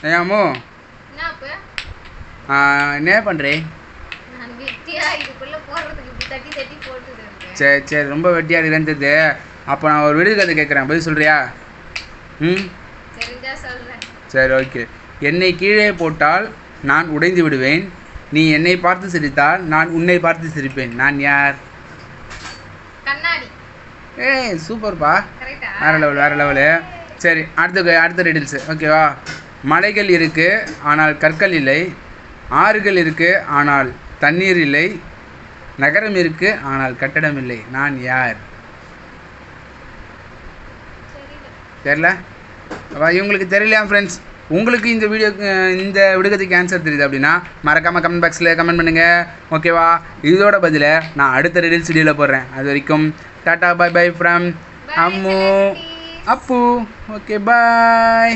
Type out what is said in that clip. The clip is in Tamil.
ஏமோ என்ன பண்ணுறே? சரி சரி, ரொம்ப வெட்டியாக இருந்தது. அப்போ நான் ஒரு விடுகதை கேட்குறேன், பதில் சொல்கிறியா? ம் சரி ஓகே. என்னை கீழே போட்டால் நான் உடைந்து விடுவேன், நீ என்னை பார்த்து சிரித்தால் நான் உன்னை பார்த்து சிரிப்பேன். நான் யார்? ஏய் சூப்பர்ப்பா, வேறு லெவலு. சரி, அடுத்த ரீடில்ஸு ஓகேவா? மலைகள் இருக்குது ஆனால் கற்கள் இல்லை, ஆறுகள் இருக்குது ஆனால் தண்ணீர் இல்லை, நகரம் இருக்குது ஆனால் கட்டடம் இல்லை. நான் யார்? தெரியல? இவங்களுக்கு தெரியலையா ஃப்ரெண்ட்ஸ்? உங்களுக்கு இந்த விடுகதைக்கு ஆன்சர் தெரியுது அப்படின்னா மறக்காமல் கமெண்ட் பாக்ஸில் கமெண்ட் பண்ணுங்கள், ஓகேவா? இதோட பதில நான் அடுத்த ரீடில்ஸ் வீடியோவில் போடுறேன். அது வரைக்கும் tata bye bye from Ammu Appu. Okay bye.